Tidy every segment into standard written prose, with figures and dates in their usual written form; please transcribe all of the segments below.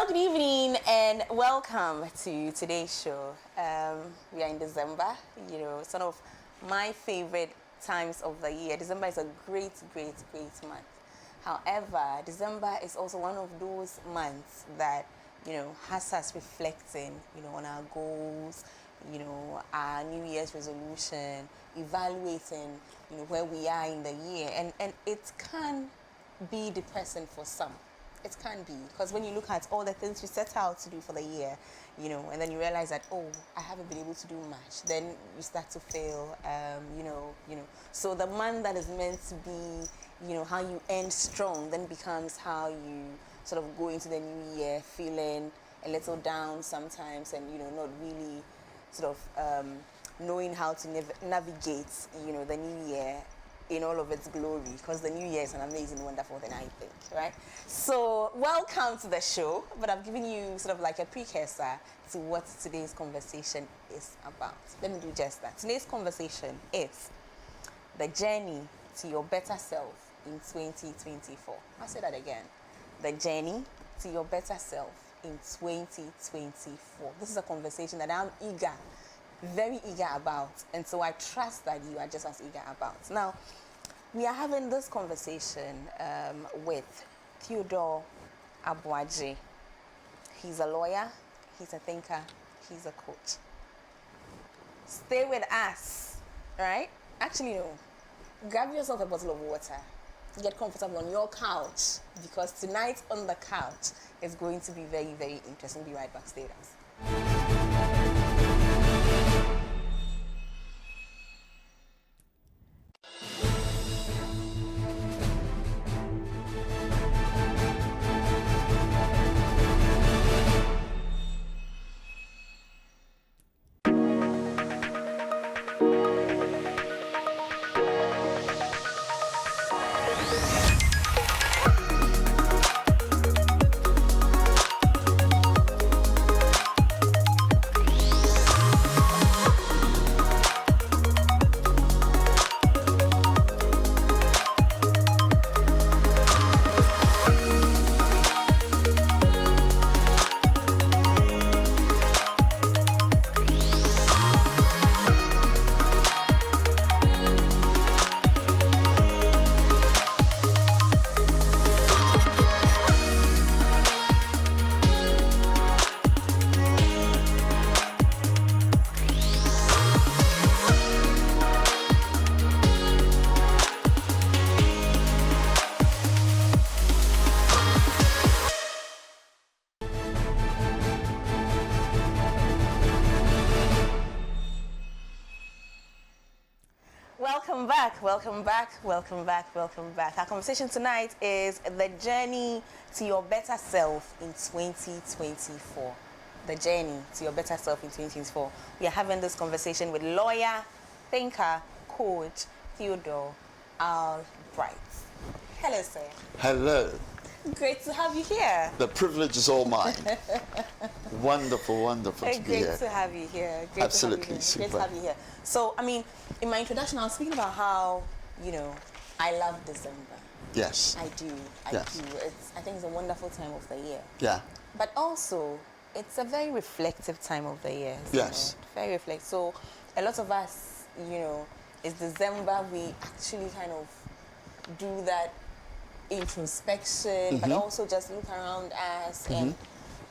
good evening and welcome to today's show. We are in December, it's one of my favorite times of the year. December is a great month. However, December is also one of those months that, has us reflecting, on our goals, our New Year's resolution, evaluating, where we are in the year. And it can be depressing for some. It can be, because when you look at all the things you set out to do for the year, and then you realize that, oh, I haven't been able to do much, then you start to fail, So the month that is meant to be, how you end strong, then becomes how you sort of go into the new year feeling a little down sometimes and, not really sort of knowing how to navigate, the new year in all of its glory, because the new year is an amazing, wonderful thing, I think, right? So welcome to the show, but I've given you sort of like a precursor to what today's conversation is about. Let me do just that. Today's conversation is the journey to your better self in 2024. I'll say that again. The journey to your better self in 2024. This is a conversation that I'm very eager about, and so I trust that you are just as eager about. Now, we are having this conversation with Theodore Abuaji. He's a lawyer, he's a thinker, he's a coach. Stay with us, right? Actually, no. Grab yourself a bottle of water. Get comfortable on your couch, because tonight on the couch is going to be very interesting. Be right back. Stay with us. Welcome back. Our conversation tonight is the journey to your better self in 2024. The journey to your better self in 2024. We are having this conversation with lawyer, thinker, coach, Theodore Albright. Hello, sir. Hello. Great to have you here. The privilege is all mine. Wonderful to be here. Great to have you here. Absolutely, super. Great to have you here. So, in my introduction, I was speaking about how, I love December. Yes. I do. I do. I think it's a wonderful time of the year. Yeah. But also, it's a very reflective time of the year. Yes. Very reflective. So, a lot of us, it's December, we actually kind of do that introspection, but also just look around us and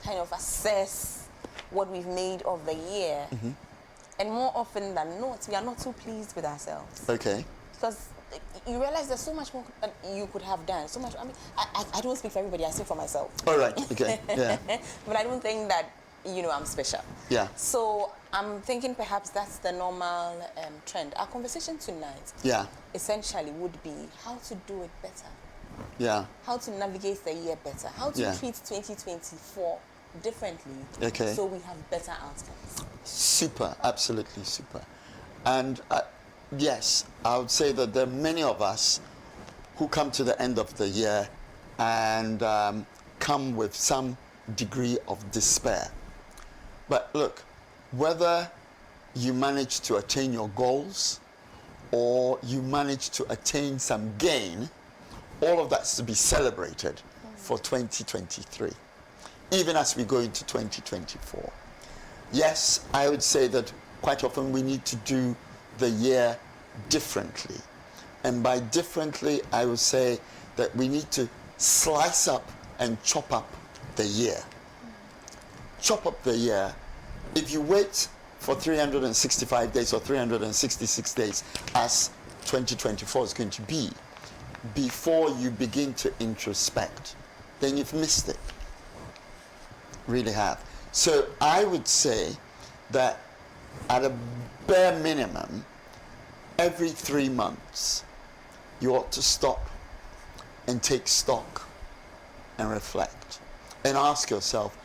kind of assess what we've made of the year. And more often than not, we are not too pleased with ourselves. Okay. Because you realize there's so much more that you could have done. So much. I don't speak for everybody. I speak for myself. All right. Okay. Yeah. But I don't think that, I'm special. Yeah. So I'm thinking perhaps that's the normal trend. Our conversation tonight, essentially would be how to do it better. Yeah. How to navigate the year better. How to treat 2024 differently. Okay. So we have better outcomes. Super. Absolutely super. And yes, I would say that there are many of us who come to the end of the year and come with some degree of despair. But look, whether you manage to attain your goals or you manage to attain some gain, all of that's to be celebrated for 2023. even as we go into 2024. Yes, I would say that quite often we need to do the year differently. And by differently, I would say that we need to slice up and chop up the year. Chop up the year. If you wait for 365 days or 366 days, as 2024 is going to be, before you begin to introspect, then you've missed it. Really have. So I would say that at a bare minimum, every 3 months, you ought to stop and take stock and reflect and ask yourself,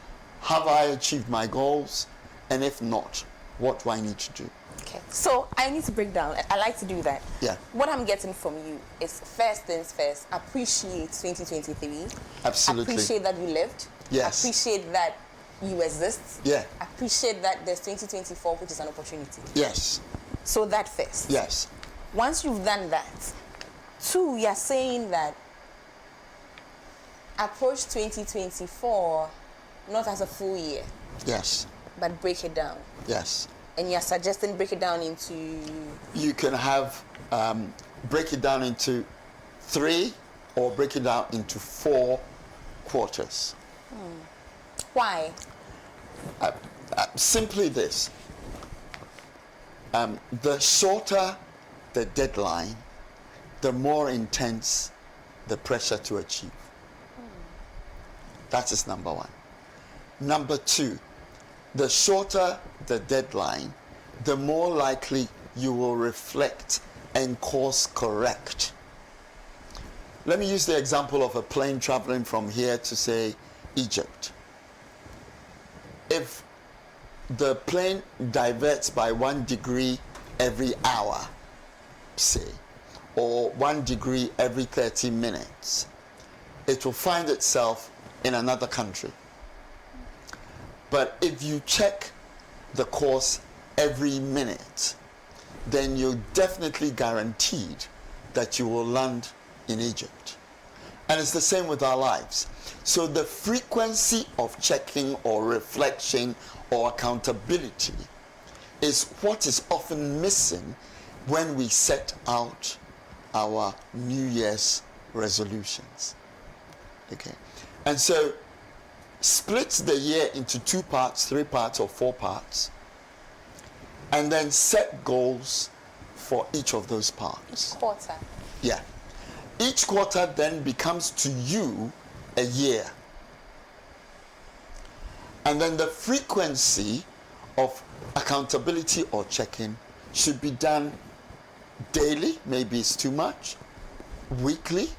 have I achieved my goals? And if not, what do I need to do? Okay, so I need to break down. I like to do that. Yeah. What I'm getting from you is, first things first, appreciate 2023. Absolutely. Appreciate that you lived. Yes. Appreciate that you exist. Yeah. Appreciate that there's 2024, which is an opportunity. Yes. So that first. Yes. Once you've done that, two, you're saying that approach 2024 not as a full year, Yes. but break it down. Yes. And you're suggesting break it down into... You can have, break it down into 3 or break it down into 4 quarters. Why? Simply this. The shorter the deadline, the more intense the pressure to achieve. That is number 1. Number 2, the shorter the deadline, the more likely you will reflect and course correct. Let me use the example of a plane traveling from here to, say, Egypt. If the plane diverts by 1 degree every hour, say, or 1 degree every 30 minutes, it will find itself in another country. But if you check the course every minute, then you're definitely guaranteed that you will land in Egypt. And it's the same with our lives. So the frequency of checking or reflection or accountability is what is often missing when we set out our New Year's resolutions. Okay. And so split the year into 2 parts, 3 parts, or 4 parts, and then set goals for each of those parts. Each quarter. Yeah. Each quarter then becomes to you a year. And then the frequency of accountability or checking should be done daily, maybe it's too much, weekly,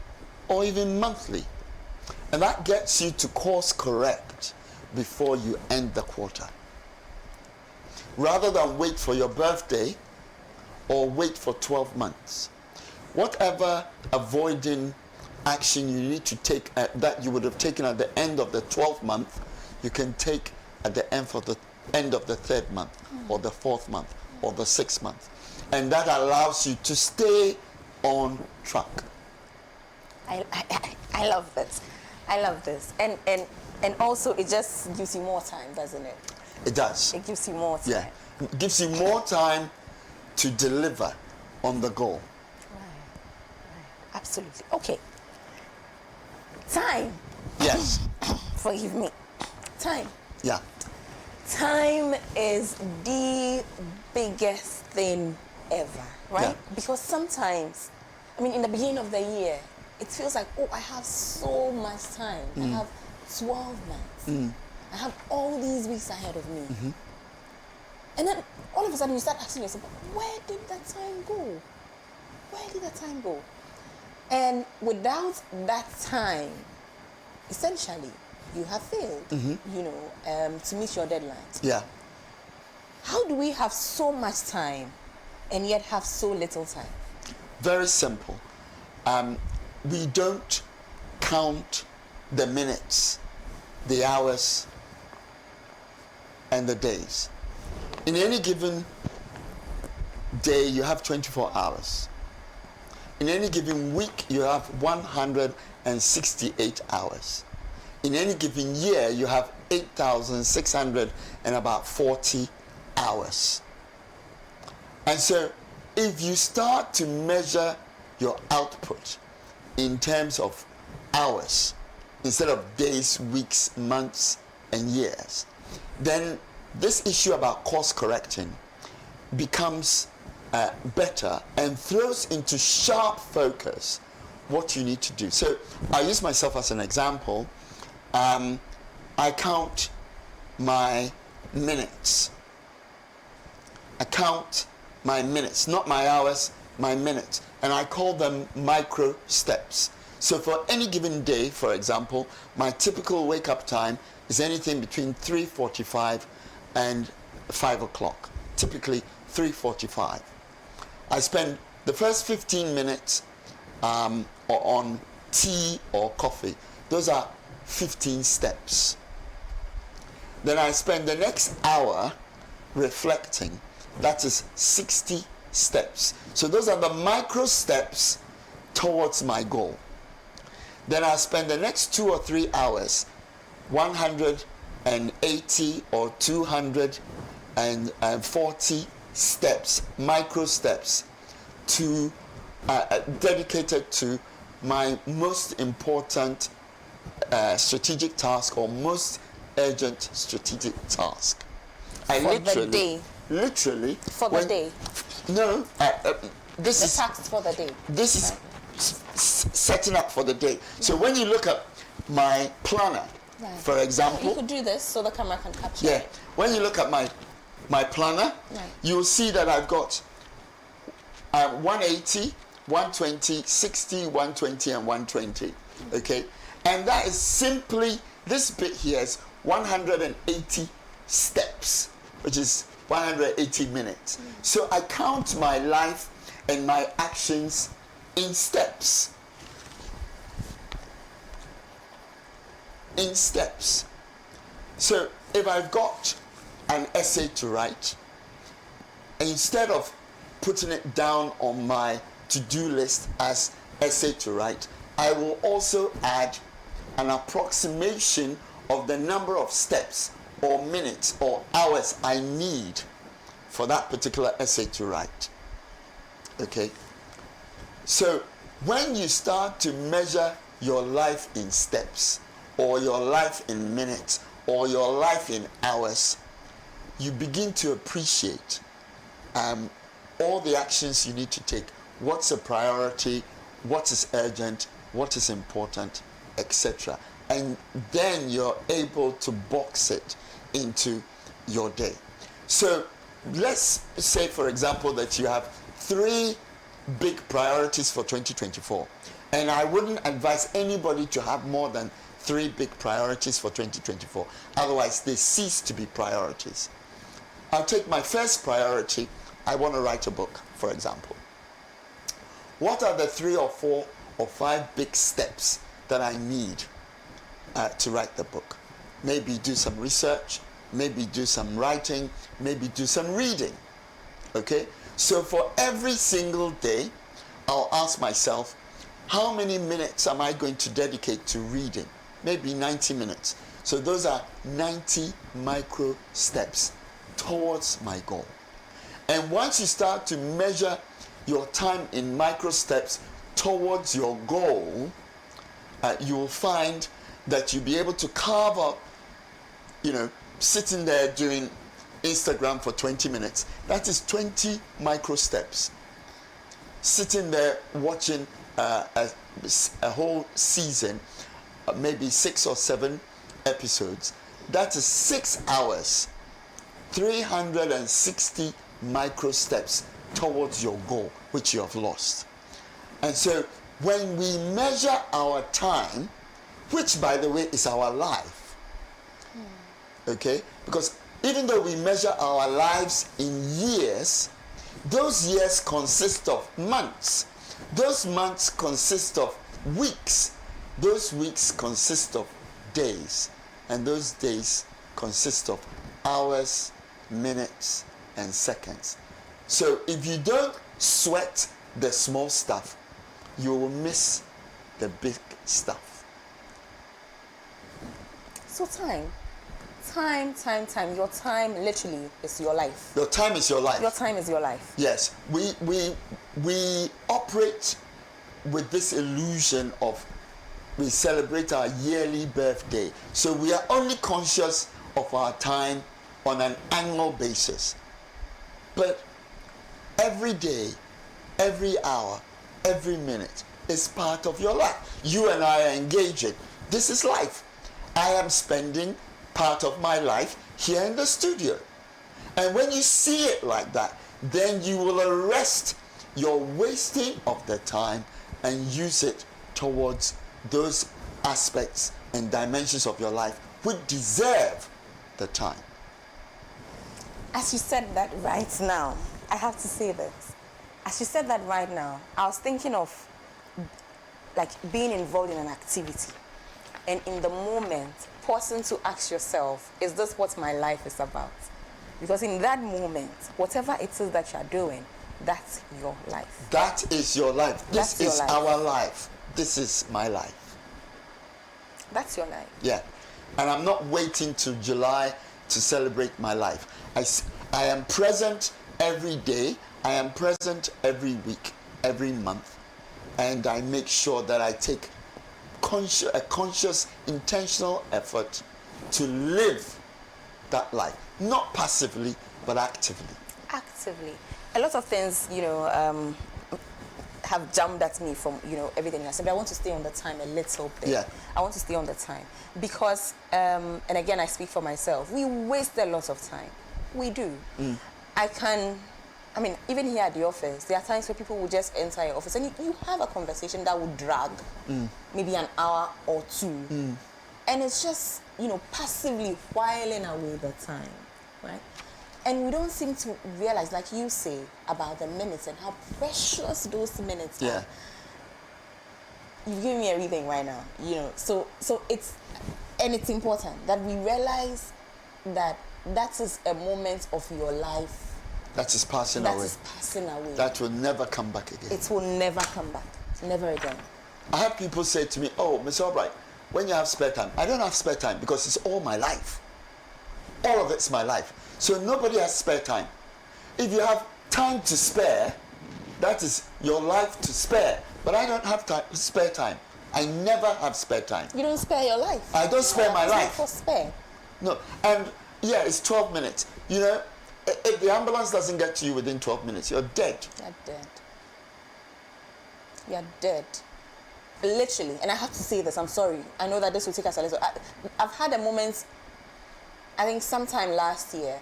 or even monthly. And that gets you to course correct before you end the quarter. Rather than wait for your birthday or wait for 12 months. Whatever avoiding action you need to take that you would have taken at the end of the 12th month, you can take at the end of the 3rd month or the 4th month or the 6th month. And that allows you to stay on track. I love this. I love this. And also it just gives you more time, doesn't it? It does. It gives you more time. Yeah. It gives you more time to deliver on the goal. Right. Absolutely. Okay. Time. Yes. Forgive me. Time. Yeah. Time is the biggest thing ever, right? Yeah. Because sometimes, I mean, in the beginning of the year, it feels like, oh, I have so much time. I have 12 months. I have all these weeks ahead of me. And then all of a sudden you start asking yourself, where did that time go? Where did that time go? And without that time, essentially, you have failed, to meet your deadlines. Yeah. How do we have so much time and yet have so little time? Very simple. We don't count the minutes, the hours, and the days. In any given day, you have 24 hours. In any given week, you have 168 hours. in any given year, you have 8,600 and about 40 hours. And so if you start to measure your output in terms of hours instead of days, weeks, months, and years, then this issue about course correcting becomes better and throws into sharp focus what you need to do. So I use myself as an example. I count my minutes. I count my minutes, not my hours, my minutes. And I call them micro steps. So for any given day, for example, my typical wake-up time is anything between 3:45 and 5 o'clock. Typically 3:45. I spend the first 15 minutes on tea or coffee. Those are 15 steps. Then I spend the next hour reflecting. That is 60 steps. So those are the micro steps towards my goal. Then I spend the next 2 or 3 hours, 180 or 240 steps, micro steps, to dedicated to my most important strategic task or most urgent strategic task. I For the day. Literally. For the day. No, this The is task for the day. this is setting up for the day. So when you look at my planner, Right. for example, You could do this so the camera can capture yeah, it. when you look at my planner, Right. you'll see that I've got 180, 120, 60, 120, and 120. Okay, and that is simply, this bit here is 180 steps, which is 180 minutes. So I count my life and my actions in steps. In steps. So if I've got an essay to write, instead of putting it down on my to-do list as essay to write, I will also add an approximation of the number of steps or minutes or hours I need for that particular essay to write. Okay? So when you start to measure your life in steps, or your life in minutes, or your life in hours, you begin to appreciate all the actions you need to take. What's a priority, what is urgent, what is important, etc. And then you're able to box it into your day. So let's say, for example, that you have 3 big priorities for 2024. And I wouldn't advise anybody to have more than 3 big priorities for 2024. Otherwise, they cease to be priorities. I'll take my first priority. I want to write a book, for example. What are the 3 or 4 or 5 big steps that I need to write the book? Maybe do some research, maybe do some writing, maybe do some reading. Okay? So for every single day, I'll ask myself, how many minutes am I going to dedicate to reading? Maybe 90 minutes. So those are 90 micro steps towards my goal. And once you start to measure your time in micro steps towards your goal, you will find that you'll be able to carve out, sitting there doing Instagram for 20 minutes. That is 20 micro steps. Sitting there watching a whole season, maybe 6 or 7 episodes. That is 6 hours, 360 micro steps towards your goal, which you have lost. And so when we measure our time, which by the way is our life, okay, because even though we measure our lives in years, those years consist of months, those months consist of weeks, those weeks consist of days, and those days consist of hours, minutes, and seconds. So if you don't sweat the small stuff, you will miss the big stuff. So time. Your time literally is your life. Your time is your life. Your time is your life. Yes. We operate with this illusion of we celebrate our yearly birthday. So we are only conscious of our time on an annual basis. But every day, every hour, every minute is part of your life. You and I are engaging. This is life. I am spending part of my life here in the studio. And when you see it like that, then you will arrest your wasting of the time and use it towards those aspects and dimensions of your life which deserve the time. As you said that right now, I have to say this. As you said that right now, I was thinking of like being involved in an activity. And in the moment, pausing to ask yourself, is this what my life is about? Because in that moment, whatever it is that you're doing, that's your life. That is your life. This That's your is life. our life. This is my life. That's your life. Yeah. And I'm not waiting till July to celebrate my life. I am present every day. I am present every week, every month. And I make sure that I take a conscious, intentional effort to live that life. Not passively, but actively. Actively. A lot of things, have jumped at me from, everything I said. But I want to stay on the time a little bit. Yeah. I want to stay on the time. Because, and again, I speak for myself, we waste a lot of time. We do. Even here at the office, there are times where people will just enter your office and you have a conversation that would drag maybe an hour or two. And it's just, passively whiling away the time, right? And we don't seem to realize, like you say, about the minutes and how precious those minutes Yeah. are. You've given me everything right now, So it's important that we realize that that is a moment of your life That is passing away. that is passing away. That will never come back again. It will never come back. Never again. I have people say to me, oh, Mr. Albright, when you have spare time, I don't have spare time because it's all my life. All of it's my life. So nobody has spare time. If you have time to spare, that is your life to spare. But I don't have spare time. I never have spare time. You don't spare your life. I don't spare my It's not life. for spare. No, and yeah, it's 12 minutes. If the ambulance doesn't get to you within 12 minutes, you're dead. You're dead. You're dead. Literally. And I have to say this, I'm sorry. I know that this will take us a little. I've had a moment, I think sometime last year,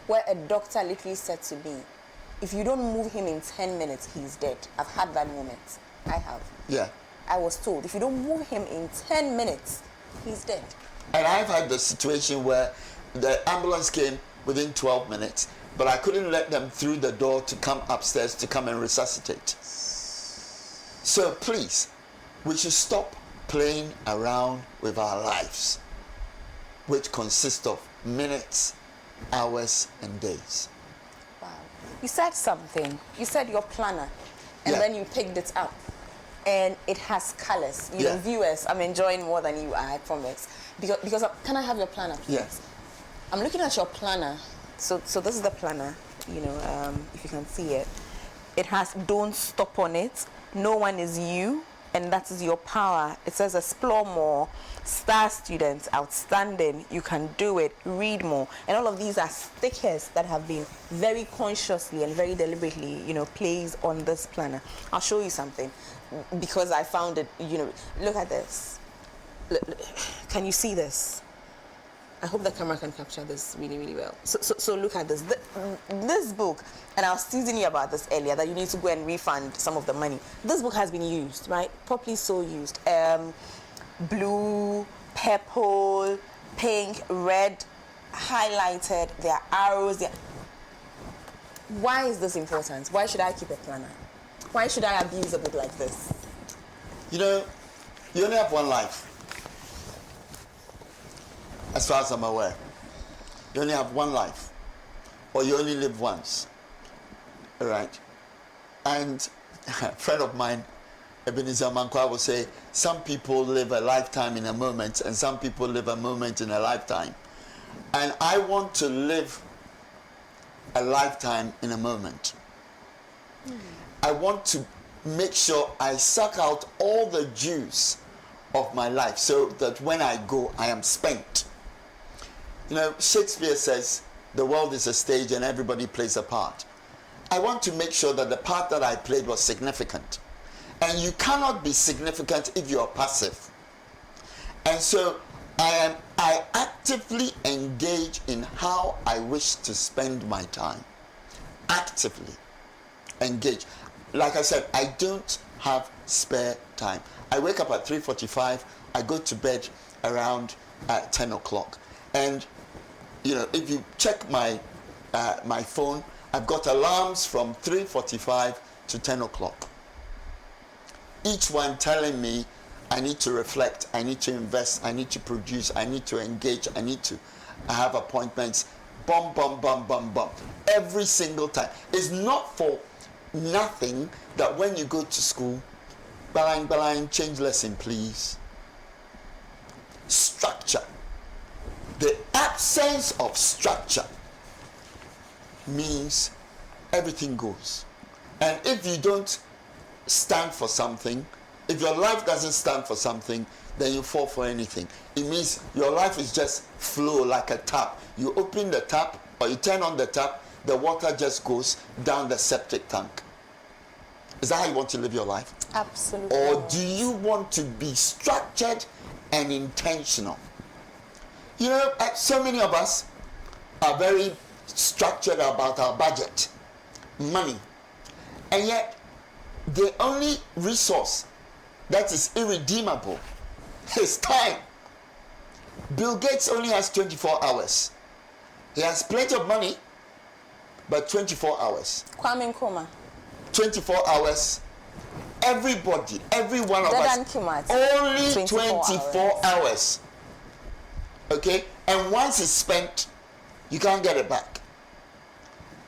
where a doctor literally said to me, if you don't move him in 10 minutes, he's dead. I've had that moment. I have. Yeah. I was told, if you don't move him in 10 minutes, he's dead. And I've had the situation where the ambulance came within 12 minutes, but I couldn't let them through the door to come upstairs to come and resuscitate. So please, we should stop playing around with our lives, which consist of minutes, hours, and days. Wow. You said something. You said your planner, and Yeah. then you picked it up. And it has colors. Yeah. Viewers, I'm enjoying more than you are, I promise. Because can I have your planner, please? Yes. I'm looking at your planner. So this is the planner, if you can see it. It has don't stop on it. No one is you, and that is your power. It says explore more, star students, outstanding, you can do it, read more. And all of these are stickers that have been very consciously and very deliberately, placed on this planner. I'll show you something because I found it, look at this. Look, can you see this? I hope the camera can capture this really, really well. So look at this. This book, and I was teasing you about this earlier, that you need to go and refund some of the money. This book has been used, right? Properly so used. Blue, purple, pink, red, highlighted. There are arrows. Why is this important? Why should I keep a planner? Why should I abuse a book like this? You only have one life. As far as I'm aware, you only have one life, or you only live once. All right. And a friend of mine Ebenezer Mankwa will say, some people live a lifetime in a moment and some people live a moment in a lifetime. And I want to live a lifetime in a moment. I want to make sure I suck out all the juice of my life so that when I go, I am spent. You know, Shakespeare says the world is a stage and everybody plays a part. I want to make sure that the part that I played was significant. And you cannot be significant if you are passive. And so I actively engage in how I wish to spend my time. Actively engage. Like I said, I don't have spare time. I wake up at 3:45. I go to bed around 10 o'clock. And, you know, if you check my my phone, I've got alarms from 3:45 to 10 o'clock. Each one telling me I need to reflect, I need to invest, I need to produce, I need to engage, I need to have appointments. Bum, bum, bum, bum, bum. Every single time. It's not for nothing that when you go to school, balang, change lesson, please. Structure. The absence of structure means everything goes. And if you don't stand for something, if your life doesn't stand for something, then you fall for anything. It means your life is just flow like a tap. You open the tap or you turn on the tap, the water just goes down the septic tank. Is that how you want to live your life? Absolutely. Or do you want to be structured and intentional? You know, so many of us are very structured about our budget, money, and yet the only resource that is irredeemable is time. Bill Gates only has 24 hours. He has plenty of money, but 24 hours. Kwame Nkrumah. 24 hours. Everybody, every one of us, only 24 hours. Okay? And once it's spent, you can't get it back.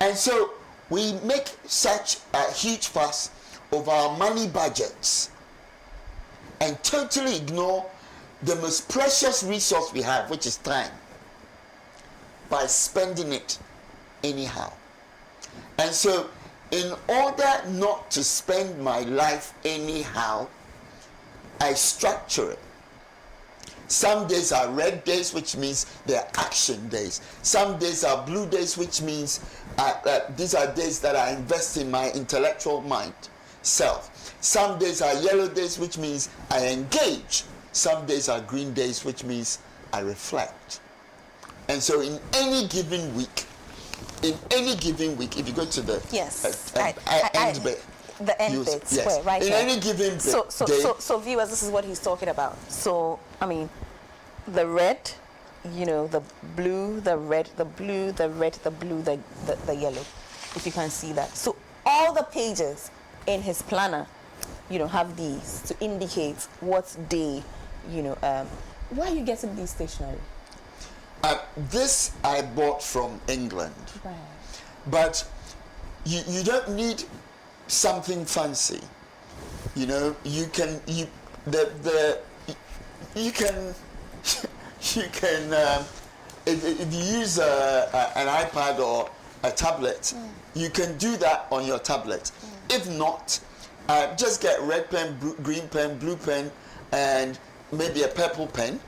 And so we make such a huge fuss over our money budgets and totally ignore the most precious resource we have, which is time, by spending it anyhow. And so in order not to spend my life anyhow, I structure it. Some days are red days, which means they're action days. Some days are blue days, which means these are days that I invest in my intellectual mind, self. Some days are yellow days, which means I engage. Some days are green days, which means I reflect. And so in any given week, if you go to the end bit, the end bit, yes. right in here. any given bit, so viewers, this is what he's talking about. So I mean, the red, you know, the blue, the red, the blue, the red, the blue, the yellow, if you can see that. So all the pages in his planner, you know, have these to indicate what day, you know. Where are you getting these stationery? This I bought from England, Right. but you don't need something fancy. You know, you can if you use an iPad or a tablet, you can do that on your tablet. If not, just get red pen, green pen, blue pen, and maybe a purple pen.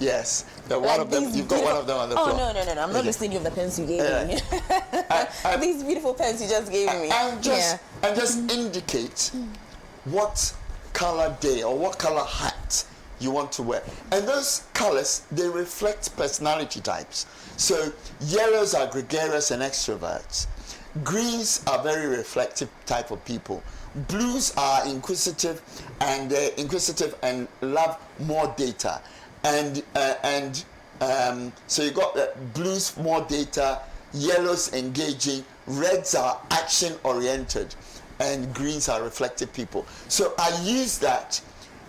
Yes, one of them. You've got one of them on the floor. Oh no! I'm not listening to the pens you gave me. These beautiful pens you just gave me. And just indicate what color day or what color hat you want to wear. And those colors, they reflect personality types. So yellows are gregarious and extroverts. Greens are very reflective type of people. Blues are inquisitive and love more data. And so you got blues, more data, yellows engaging, reds are action oriented, and greens are reflective people. So I use that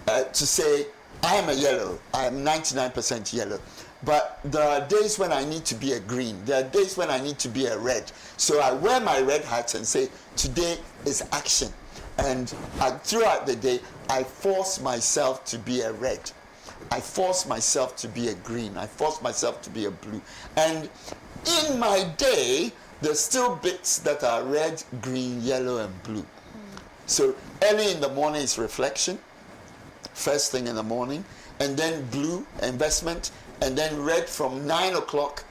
to say I am a yellow. I am 99% yellow. But there are days when I need to be a green. There are days when I need to be a red. So I wear my red hat and say, today is action. And throughout the day, I force myself to be a red. I force myself to be a green. I force myself to be a blue. And in my day, there's still bits that are red, green, yellow, and blue. So early in the morning is reflection, first thing in the morning, and then blue, investment, and then red from 9 o'clock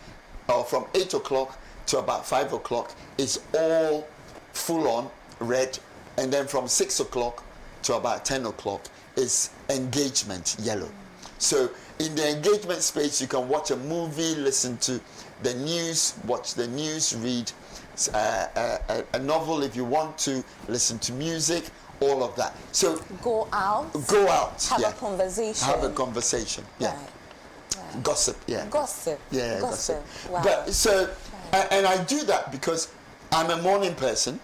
or from 8 o'clock to about 5 o'clock is all full on red, and then from 6 o'clock to about 10 o'clock is engagement, yellow. So in the engagement space, you can watch a movie, listen to the news, watch the news, read a novel if you want to, listen to music, all of that. So go out, have a conversation. Have a conversation, yeah. Right. Gossip, yeah. Gossip. Yeah, gossip. Wow. But so, and I do that because I'm a morning person,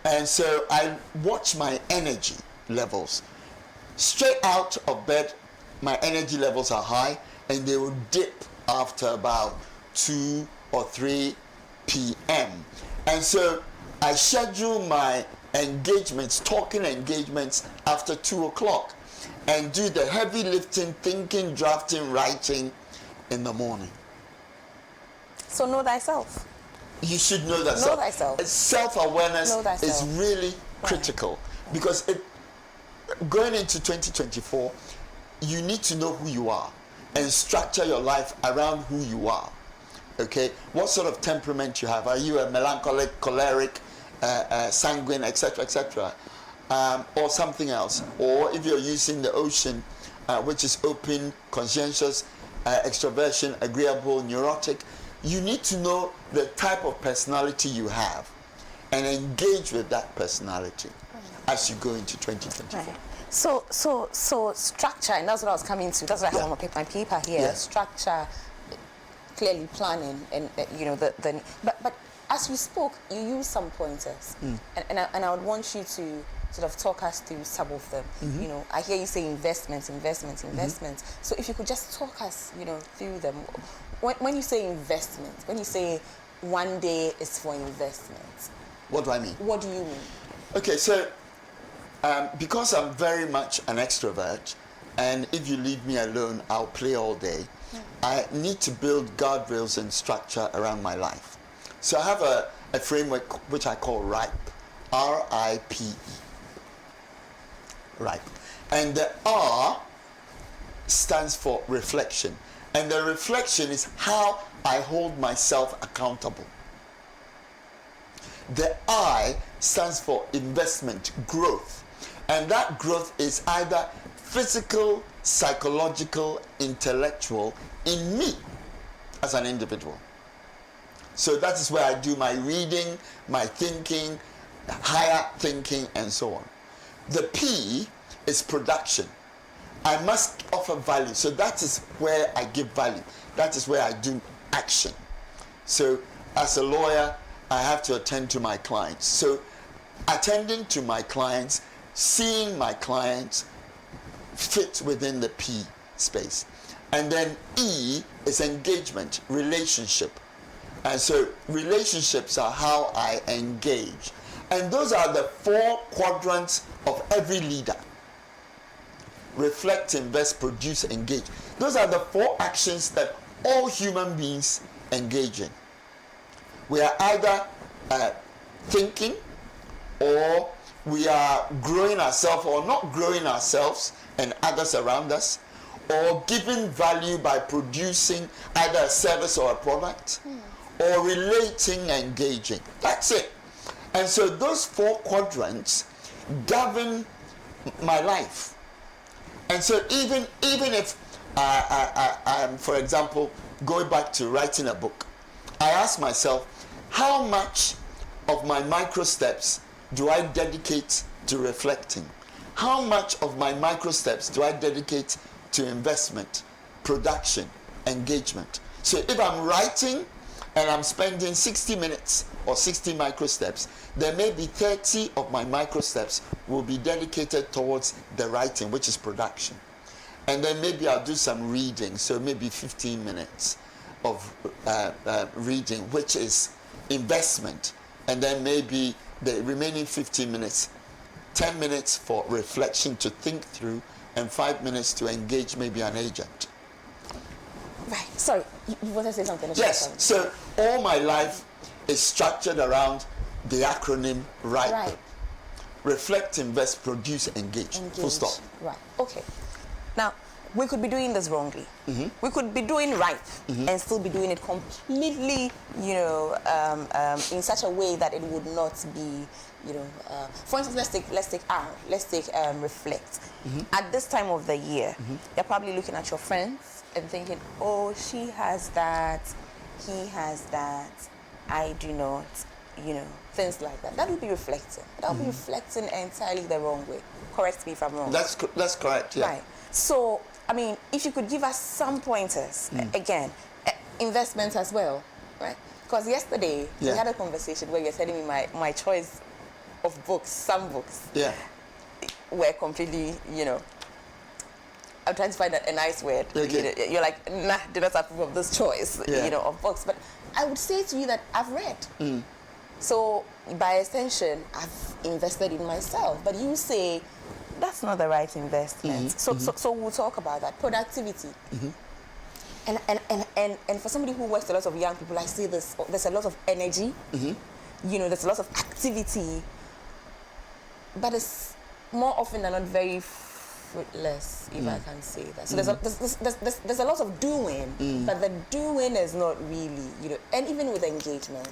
and so I watch my energy levels. Straight out of bed, my energy levels are high, and they will dip after about 2 or 3 p.m. And so I schedule my engagements, talking engagements, after 2 o'clock, and do the heavy lifting, thinking, drafting, writing in the morning. So know thyself. You should know that. Know thyself. Self-awareness is really critical, because going into 2024, you need to know who you are and structure your life around who you are. Okay, what sort of temperament you have? Are you a melancholic, choleric, sanguine, etc., etc., or something else? Or if you're using the ocean, which is open, conscientious, extroversion, agreeable, neurotic, you need to know the type of personality you have and engage with that personality as you go into 2024. Right. So structure, and that's what I was coming to. That's what I have on my paper here. Yeah. Structure, clearly planning, and but as you spoke, you used some pointers, and I would want you to sort of talk us through some of them. You know, I hear you say investments. So if you could just talk us, through them. When you say investment, when you say one day is for investment, what do I mean? What do you mean? Okay, so because I'm very much an extrovert, and if you leave me alone, I'll play all day. I need to build guardrails and structure around my life. So I have a framework which I call RIPE, R-I-P-E, RIPE. And the R stands for reflection. And the reflection is how I hold myself accountable. The I stands for investment, growth. And that growth is either physical, psychological, intellectual in me as an individual. So that is where I do my reading, my thinking, higher thinking, and so on. The P is production. I must offer value. So that is where I give value. That is where I do action. So as a lawyer, I have to attend to my clients. So attending to my clients, seeing my clients fit within the P space. And then E is engagement, relationship. And so relationships are how I engage. And those are the 4 quadrants of every leader. Reflect, invest, produce, engage. Those are the 4 actions that all human beings engage in. We are either thinking, or we are growing ourselves or not growing ourselves and others around us, or giving value by producing either a service or a product, or relating and engaging. That's it. And so those 4 quadrants govern my life. And so even if I'm, for example, going back to writing a book, I ask myself, how much of my micro steps do I dedicate to reflecting? How much of my micro steps do I dedicate to investment, production, engagement? So if I'm writing and I'm spending 60 minutes or 60 micro steps, there may be 30 of my micro steps will be dedicated towards the writing, which is production. And then maybe I'll do some reading, so maybe 15 minutes of reading, which is investment. And then maybe the remaining 15 minutes 10 minutes for reflection to think through, and 5 minutes to engage maybe an agent. Right. Sorry, you want to say something? Yes. So all my life is structured around the acronym RIPE. Right. Reflect, invest, produce, engage. Full stop. Right. Okay. Now, we could be doing this wrongly. We could be doing right and still be doing it completely, in such a way that it would not be, for instance, let's take reflect. At this time of the year, you're probably looking at your friends and thinking, oh, she has that, he has that, I do not, things like that. That would be reflecting. That would be reflecting entirely the wrong way. Correct me if I'm wrong. That's correct, yeah. Right. So, I mean, if you could give us some pointers, again, investments as well, right? Because yesterday, we had a conversation where you're telling me my choice of books, some books, were completely, I'm trying to find a nice word. Okay. You're like, nah, do not approve of this choice, of books. But I would say to you that I've read. So, by extension, I've invested in myself. But you say, that's not the right investment. So we'll talk about that. Productivity. And for somebody who works with a lot of young people, I see this, there's a lot of energy, there's a lot of activity, but it's more often than not very fruitless, if I can say that. So there's a lot of doing, but the doing is not really, and even with engagement,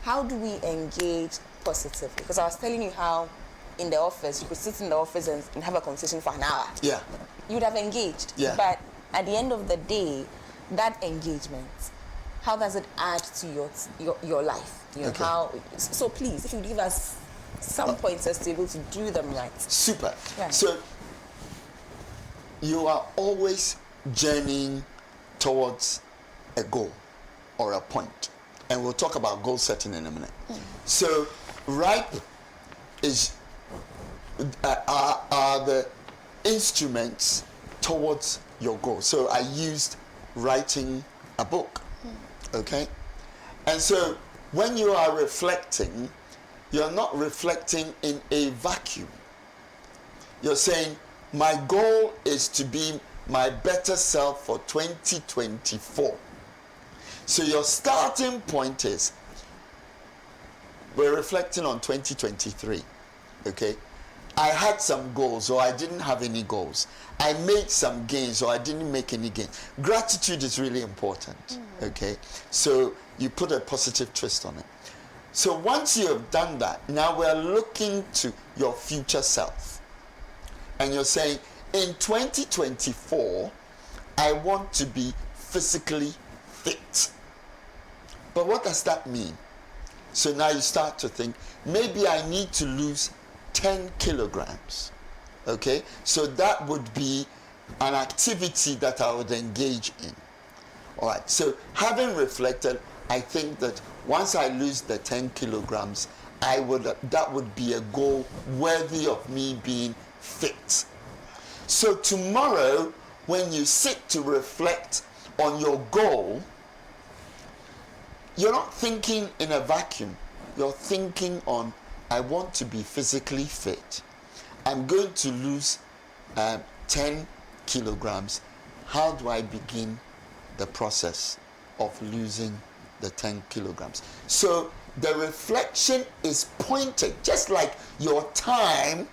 how do we engage positively? Because I was telling you how in the office, you could sit in the office and have a conversation for an hour. Yeah. You would have engaged. Yeah. But at the end of the day, that engagement, how does it add to your life? Okay. So please, if you give us some pointers to be able to do them right. Super. Right. So you are always journeying towards a goal or a point. And we'll talk about goal setting in a minute. So RIPE are the instruments towards your goal. So I used writing a book, okay? And so when you are reflecting, you're not reflecting in a vacuum. You're saying, my goal is to be my better self for 2024. So your starting point is, we're reflecting on 2023, okay? I had some goals or I didn't have any goals. I made some gains or I didn't make any gains. Gratitude is really important, okay? So you put a positive twist on it. So once you have done that, now we're looking to your future self. And you're saying, in 2024, I want to be physically fit. But what does that mean? So now you start to think, maybe I need to lose 10 kilograms. Okay? So that would be an activity that I would engage in. All right. So having reflected, I think that once I lose the 10 kilograms, that would be a goal worthy of me being fit. So tomorrow, when you sit to reflect on your goal, you're not thinking in a vacuum. You're thinking on, I want to be physically fit. I'm going to lose 10 kilograms. How do I begin the process of losing the 10 kilograms? So the reflection is pointed, just like your time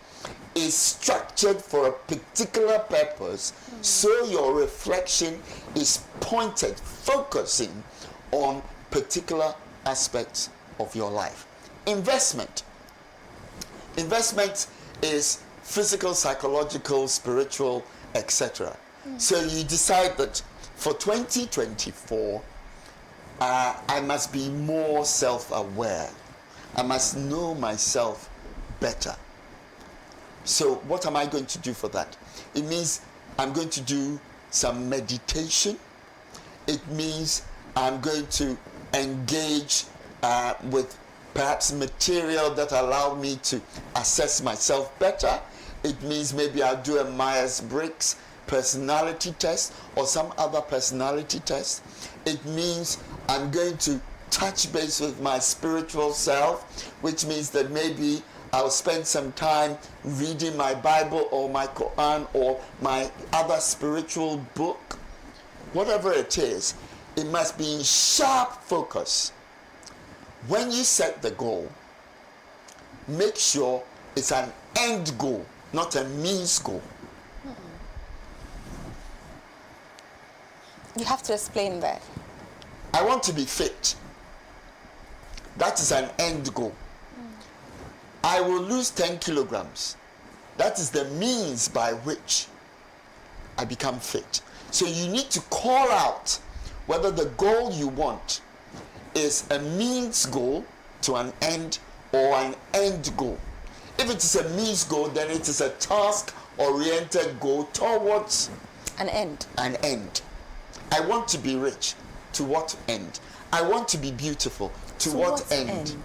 is structured for a particular purpose, so your reflection is pointed, focusing on particular aspects of your life. Investment is physical, psychological, spiritual, etc. So you decide that for 2024, I must be more self-aware. I must know myself better. So what am I going to do for that? It means I'm going to do some meditation. It means I'm going to engage with perhaps material that allow me to assess myself better. It means maybe I'll do a Myers-Briggs personality test or some other personality test. It means I'm going to touch base with my spiritual self, which means that maybe I'll spend some time reading my Bible or my Quran or my other spiritual book. Whatever it is, it must be in sharp focus. When you set the goal, make sure it's an end goal, not a means goal. You have to explain that. I want to be fit. That is an end goal. I will lose 10 kilograms. That is the means by which I become fit. So you need to call out whether the goal you want is a means goal to an end or an end goal. If it is a means goal, then it is a task-oriented goal towards An end. an end. I want to be rich. To what end? I want to be beautiful. To what end?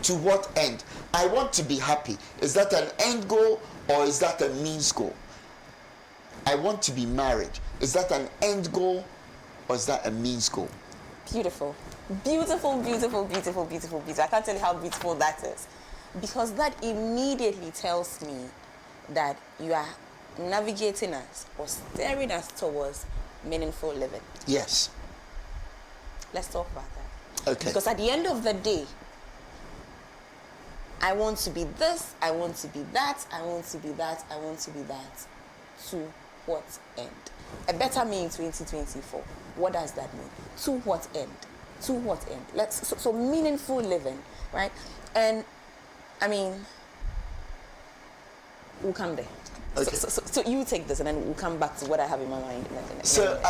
To what end? I want to be happy. Is that an end goal or is that a means goal? I want to be married. Is that an end goal or is that a means goal? Beautiful. Beautiful, beautiful, beautiful, beautiful, beautiful. I can't tell you how beautiful that is. Because that immediately tells me that you are navigating us or steering us towards meaningful living. Yes. Let's talk about that. Okay. Because at the end of the day, I want to be this, I want to be that, I want to be that, I want to be that. To what end? A better me in 2024. What does that mean? To what end? To what end? So meaningful living, right? And I mean, we'll come there. Okay. So you take this and then we'll come back to what I have in my mind. So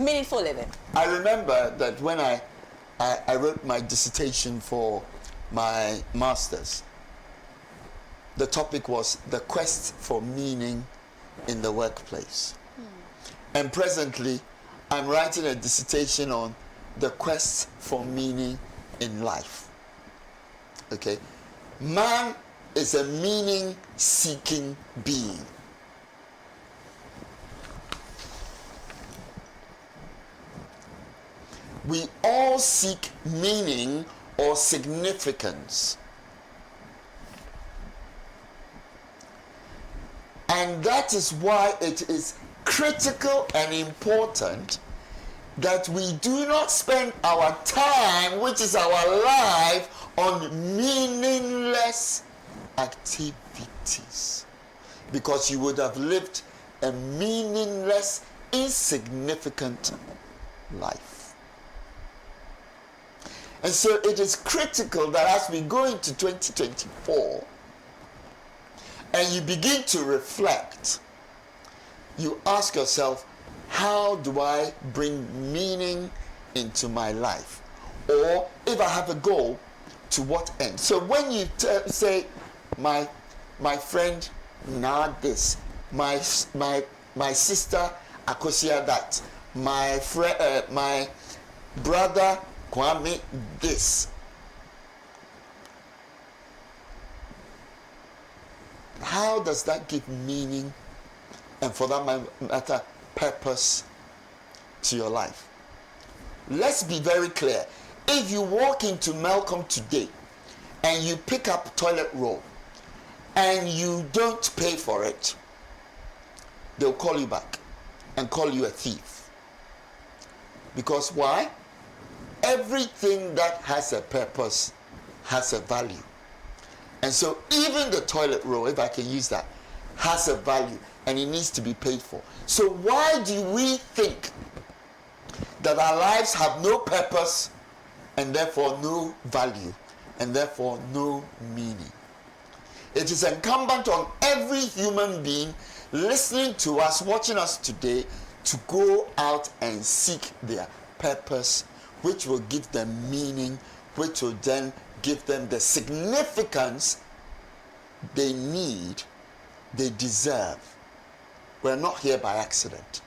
meaningful living. I remember that when I wrote my dissertation for my master's, the topic was the quest for meaning in the workplace. And presently, I'm writing a dissertation on the quest for meaning in life. Okay? Man is a meaning-seeking being. We all seek meaning or significance. And that is why it is critical and important that we do not spend our time, which is our life, on meaningless activities. Because you would have lived a meaningless, insignificant life. And so it is critical that as we go into 2024, and you begin to reflect, you ask yourself, how do I bring meaning into my life? Or if I have a goal, to what end? So when you say, my friend, now this, my sister, Akosia, that, my friend, my brother, Kwame, this. How does that give meaning and, for that matter, purpose to your life? Let's be very clear. If you walk into Malcolm today and you pick up toilet roll and you don't pay for it, they'll call you back and call you a thief. Because why? Everything that has a purpose has a value. And so even the toilet roll, if I can use that, has a value and it needs to be paid for. So why do we think that our lives have no purpose and therefore no value and therefore no meaning? It is incumbent on every human being listening to us, watching us today, to go out and seek their purpose, which will give them meaning, which will then give them the significance they need, they deserve. We're not here by accident.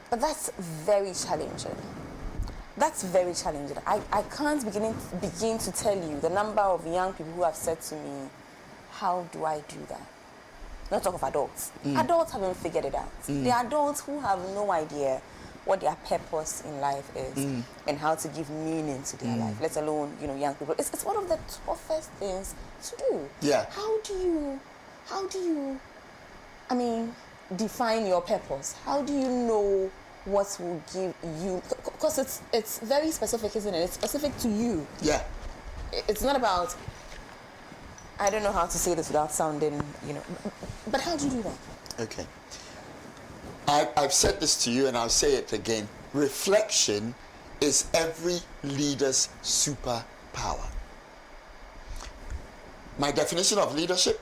But that's very challenging. That's very challenging. I can't begin to tell you the number of young people who have said to me, how do I do that? Not talk of adults. Adults haven't figured it out. The adults who have no idea what their purpose in life is and how to give meaning to their life, let alone, young people. It's one of the toughest things to do. Yeah. How do you, define your purpose? How do you know what will give you, because it's very specific, isn't it? It's specific to you. Yeah. It's not about, I don't know how to say this without sounding, but how do you do that? Okay. I've said this to you and I'll say it again. Reflection is every leader's superpower. My definition of leadership: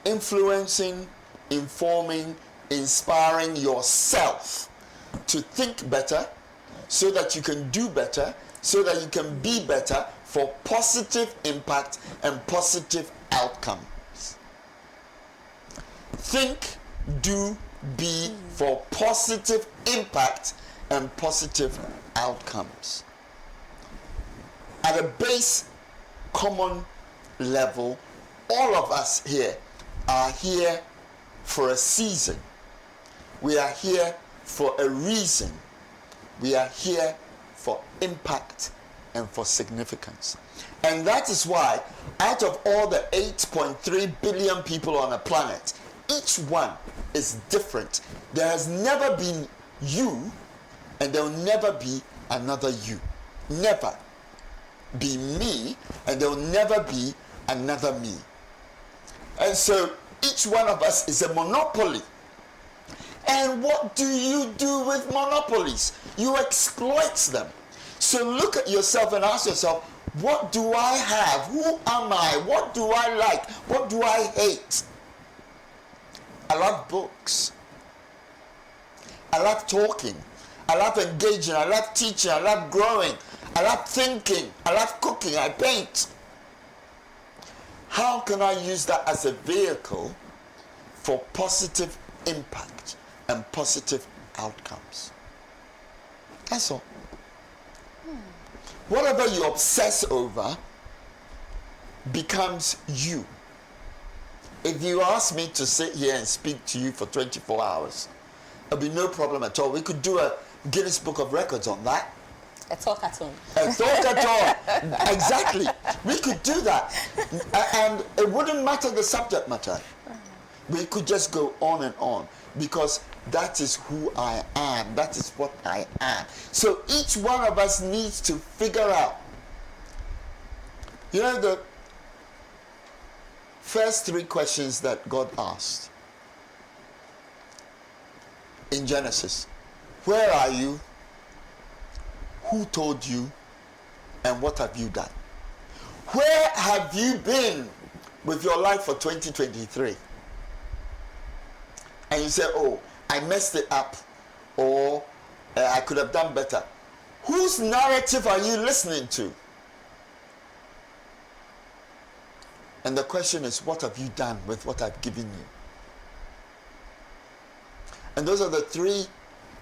influencing, informing, inspiring yourself to think better so that you can do better, so that you can be better for positive impact and positive outcomes. Think, do, be for positive impact and positive outcomes. At a base common level, all of us here are here for a season. We are here for a reason. We are here for impact and for significance. And that is why, out of all the 8.3 billion people on the planet, each one is different. There has never been you, and there will never be another you. Never be me, and there will never be another me. And so each one of us is a monopoly. And what do you do with monopolies? You exploit them. So look at yourself and ask yourself, what do I have? Who am I? What do I like? What do I hate? I love books. I love talking. I love engaging. I love teaching. I love growing. I love thinking. I love cooking. I paint. How can I use that as a vehicle for positive impact and positive outcomes? That's all. Whatever you obsess over becomes you. If you ask me to sit here and speak to you for 24 hours, there'll be no problem at all. We could do a Guinness Book of Records on that. A talkathon. A talkathon. Exactly. We could do that. And it wouldn't matter the subject matter. We could just go on and on, because that is who I am. That is what I am. So each one of us needs to figure out. The first 3 questions that God asked in Genesis: where are you? Who told you? And what have you done? Where have you been with your life for 2023? And you say, oh, I messed it up, or I could have done better. Whose narrative are you listening to? And the question is, what have you done with what I've given you? And those are the 3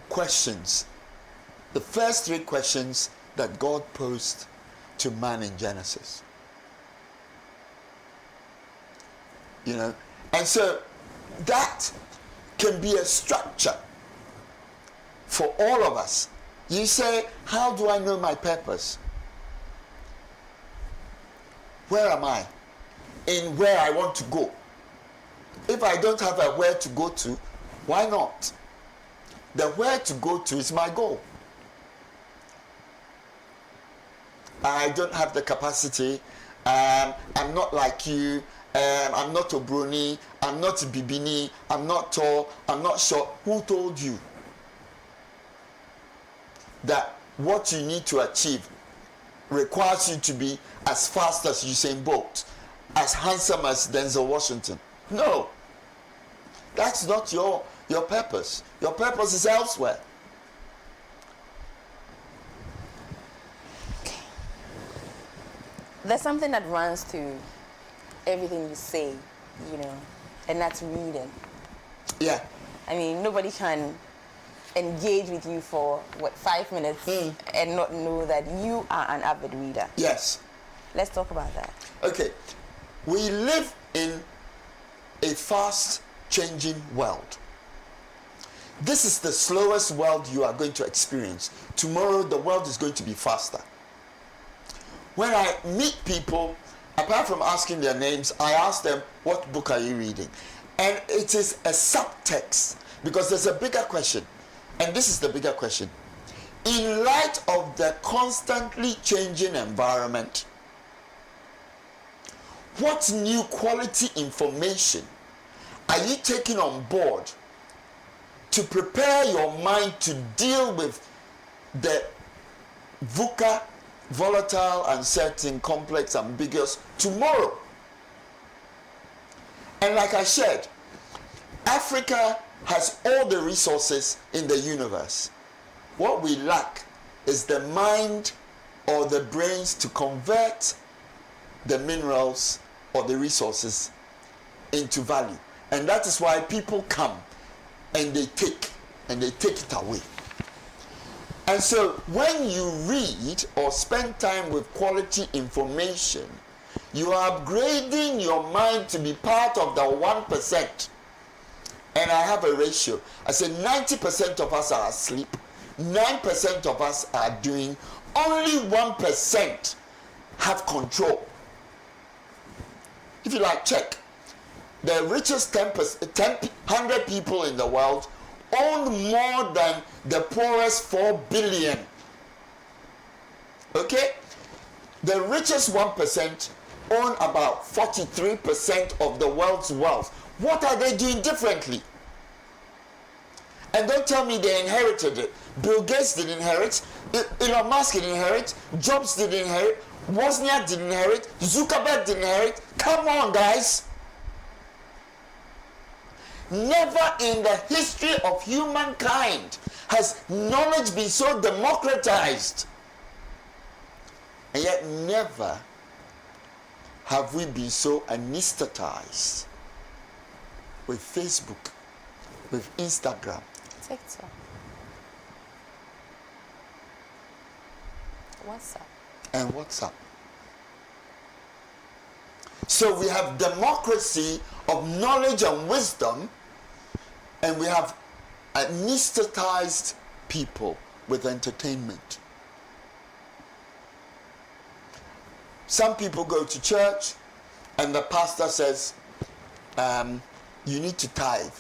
questions, the first 3 questions that God posed to man in Genesis. And so that can be a structure for all of us. You say, how do I know my purpose? Where am I? In where I want to go. If I don't have a where to go to, why not? The where to go to is my goal. I don't have the capacity. I'm not like you. I'm not Obroni. I'm not Bibini. I'm not tall. I'm not short. Who told you that what you need to achieve requires you to be as fast as Usain Bolt, as handsome as Denzel Washington? No. That's not your purpose. Your purpose is elsewhere. Okay. There's something that runs through everything you say, and that's reading. Yeah. Nobody can engage with you for 5 minutes and not know that you are an avid reader. Yes. Let's talk about that. Okay. We live in a fast changing world. this is the slowest world you are going to experience. Tomorrow, the world is going to be faster. When I meet people, apart from asking their names, I ask them, what book are you reading? And it is a subtext, because there's a bigger question. And this is the bigger question. In light of the constantly changing environment, what new quality information are you taking on board to prepare your mind to deal with the VUCA, volatile, uncertain, complex, ambiguous tomorrow? And like I said, Africa has all the resources in the universe. What we lack is the mind or the brains to convert the minerals or the resources into value. And that is why people come and they take it away. And so when you read or spend time with quality information, you are upgrading your mind to be part of the 1%. And I have a ratio. I say 90% of us are asleep, 9% of us are doing, only 1% have control. If you like, check. The richest 100 people in the world own more than the poorest 4 billion. Okay? The richest 1% own about 43% of the world's wealth. What are they doing differently? And don't tell me they inherited it. Bill Gates didn't inherit, Elon Musk didn't inherit, Jobs didn't inherit, Wozniak didn't inherit, Zuckerberg didn't inherit. Come on, guys. Never in the history of humankind has knowledge been so democratized. And yet never have we been so anesthetized with Facebook, with Instagram, TikTok, WhatsApp. and WhatsApp. So we have democracy of knowledge and wisdom, and we have anesthetized people with entertainment. Some people go to church and the pastor says, you need to tithe.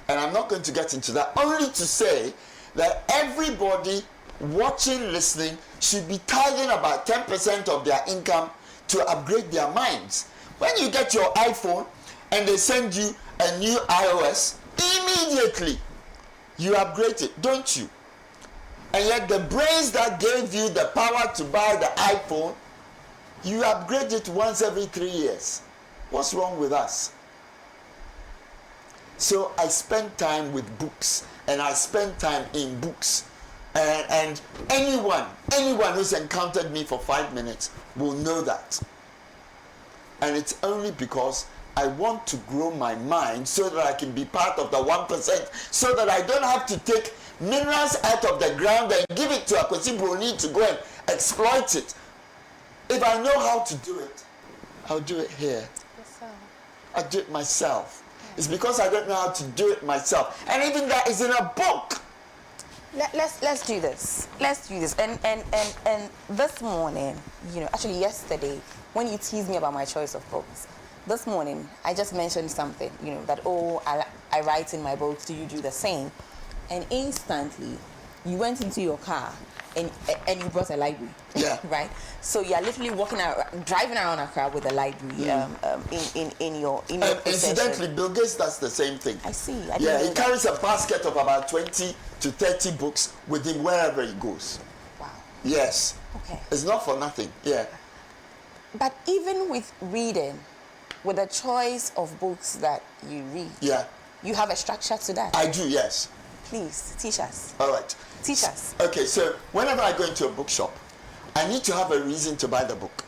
And I'm not going to get into that, only to say that everybody watching, listening, should be tithing about 10% of their income to upgrade their minds. When you get your iPhone and they send you a new iOS, immediately you upgrade it, don't you? And yet the brains that gave you the power to buy the iPhone, you upgrade it once every 3 years. What's wrong with us? So I spend time with books, and I spend time in books. And anyone who's encountered me for 5 minutes will know that. And it's only because I want to grow my mind so that I can be part of the 1%, so that I don't have to take minerals out of the ground and give it to Akwesi Broni to go and exploit it. If I know how to do it, I'll do it here. Yes, sir. I'll do it myself. It's because I don't know how to do it myself. And even that is in a book. Let's do this. Let's do this. And this morning, actually yesterday, when you teased me about my choice of books, this morning I just mentioned something, that I write in my books. Do you do the same? And instantly, you went into your car and you brought a library. Yeah. Right. So you're literally driving around Accra with a library in your possession. Incidentally, Bill Gates does the same thing. I see. He carries a basket of about 20 to 30 books with him wherever he goes. Wow. Yes. Okay. It's not for nothing. Yeah. But even with reading, with the choice of books that you read, you have a structure to that. I do, yes. Please teach us. All right. Teach us. Okay, so whenever I go into a bookshop, I need to have a reason to buy the book.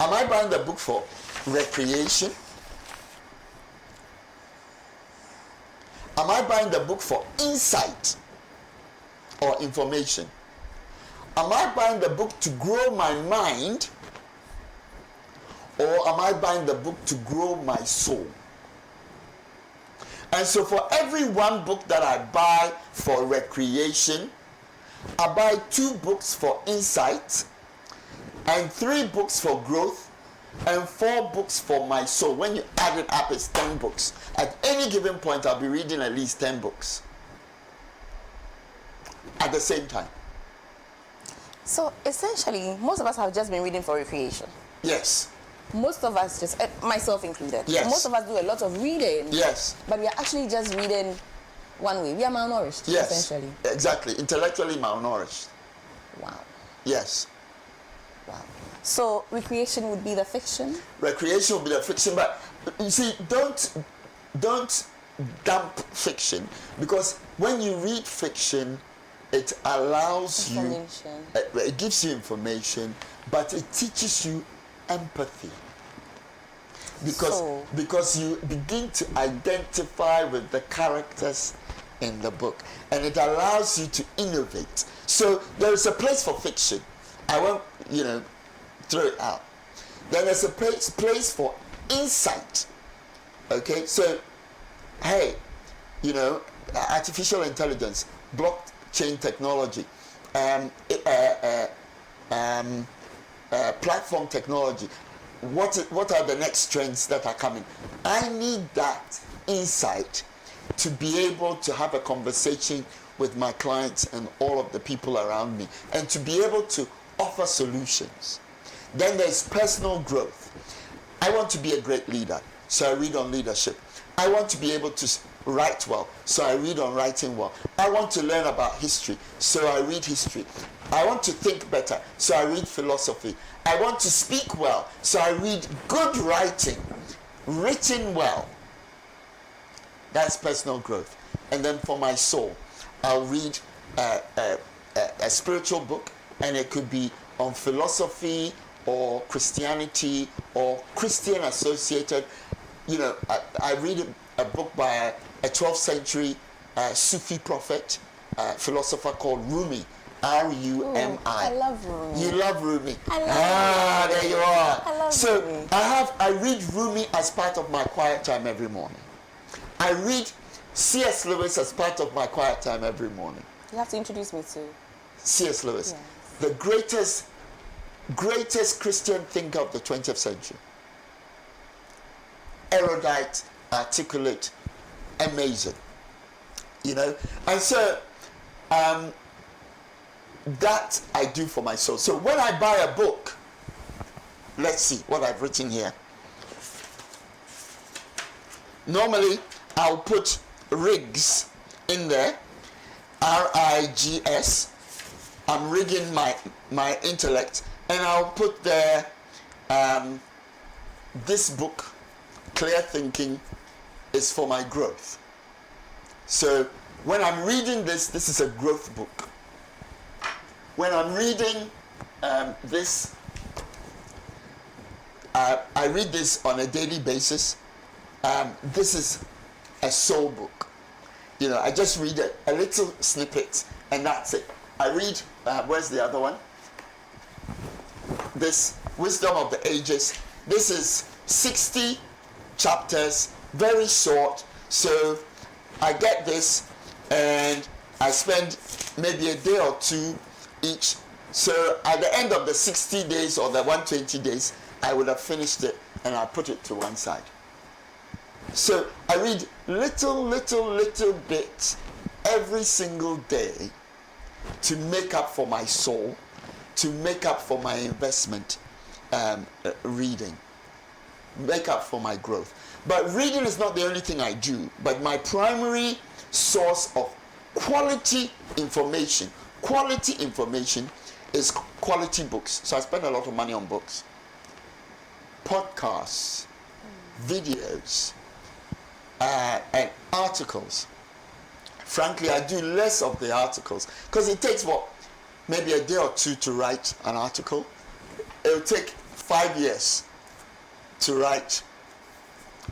Am I buying the book for recreation? Am I buying the book for insight or information? Am I buying the book to grow my mind, or am I buying the book to grow my soul? And so for every one book that I buy for recreation, I buy 2 books for insight, and 3 books for growth, and 4 books for my soul. When you add it up, it's 10 books. At any given point, I'll be reading at least 10 books at the same time. So essentially, most of us have just been reading for recreation. Yes. Most of us just, myself included, Yes. most of us do a lot of reading. Yes. But we are actually just reading one way. We are malnourished, Yes. essentially. Exactly. Intellectually malnourished. Wow. Yes. Wow. So recreation would be the fiction? Recreation will be the fiction, but you see, don't dump fiction, because when you read fiction, it allows you, Information. it gives you information, but it teaches you empathy, because you begin to identify with the characters in the book, and it allows you to innovate. So there is a place for fiction. I won't, throw it out. Then there's a place for insight. Okay, so hey, artificial intelligence, blockchain technology, platform technology. What are the next trends that are coming? I need that insight to be able to have a conversation with my clients and all of the people around me, and to be able to offer solutions. Then there's personal growth. I want to be a great leader, so I read on leadership. I want to be able to write well, so I read on writing well. I want to learn about history, so I read history. I want to think better, so I read philosophy. I want to speak well, so I read good writing, written well. That's personal growth. And then for my soul, I'll read a spiritual book, and it could be on philosophy or Christianity or Christian associated. I read a book by a 12th century Sufi prophet, philosopher called Rumi, R-U-M-I. I love Rumi. You love Rumi. I love Rumi. There you are. I love so Rumi. I read Rumi as part of my quiet time every morning. I read C.S. Lewis as part of my quiet time every morning. You have to introduce me to C.S. Lewis, yes. the greatest Christian thinker of the 20th century. Erudite, articulate, amazing. And so that I do for my soul. So when I buy a book, let's see what I've written here. Normally, I'll put rigs in there, R-I-G-S. I'm rigging my intellect, and I'll put there this book, Clear Thinking, is for my growth. So when I'm reading this is a growth book. When I'm reading this, I read this on a daily basis. This is a soul book. I just read a little snippet, and that's it. I read, where's the other one? This Wisdom of the Ages. This is 60 chapters, very short. So I get this, and I spend maybe a day or two each. So at the end of the 60 days or the 120 days, I would have finished it, and I'll put it to one side. So I read little bits every single day to make up for my soul, to make up for my investment reading, make up for my growth. But reading is not the only thing I do, but my primary source of quality information is quality books. So I spend a lot of money on books, podcasts, videos, and articles. Frankly, I do less of the articles because it takes maybe a day or two to write an article. It'll take 5 years to write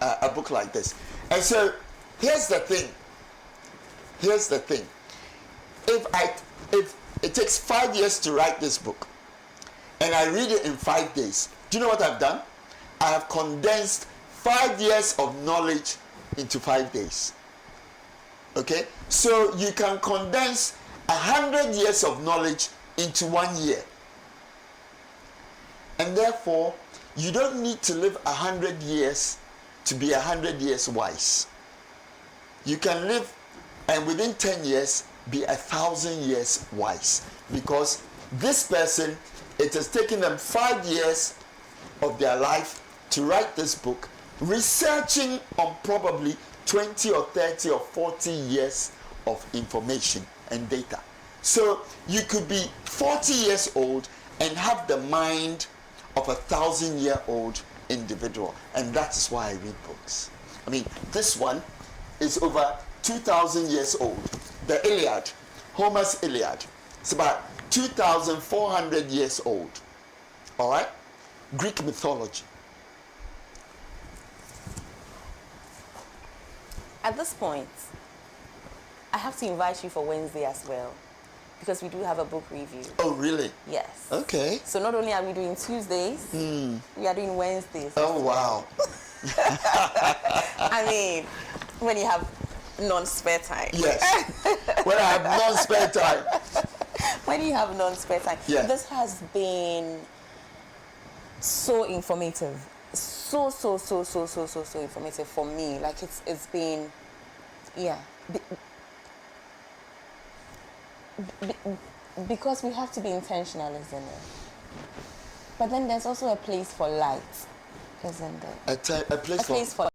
a book like this. And so here's the thing. If it takes 5 years to write this book, and I read it in 5 days, do you know what I've done? I have condensed 5 years of knowledge into 5 days. Okay? So you can condense 100 years of knowledge into 1 year. And therefore, you don't need to live 100 years to be 100 years wise. You can live and within 10 years be 1,000 years wise. Because this person, it has taken them 5 years of their life to write this book, researching on probably 20 or 30 or 40 years of information and data. So you could be 40 years old and have the mind of a 1,000-year-old individual. And that's why I read books. I mean, this one is over 2,000 years old. The Iliad, Homer's Iliad, it's about 2,400 years old. All right? Greek mythology. At this point, I have to invite you for Wednesday as well, because we do have a book review. Oh, really? Yes. Okay. So not only are we doing Tuesdays, we are doing Wednesdays. Oh, wow. I mean, when you have non-spare time. Yes. When I have non-spare time. When you have non-spare time. Yeah. This has been so informative. So informative for me. Like it's been, yeah. Because we have to be intentional, isn't it? But then there's also a place for light, isn't there? A place For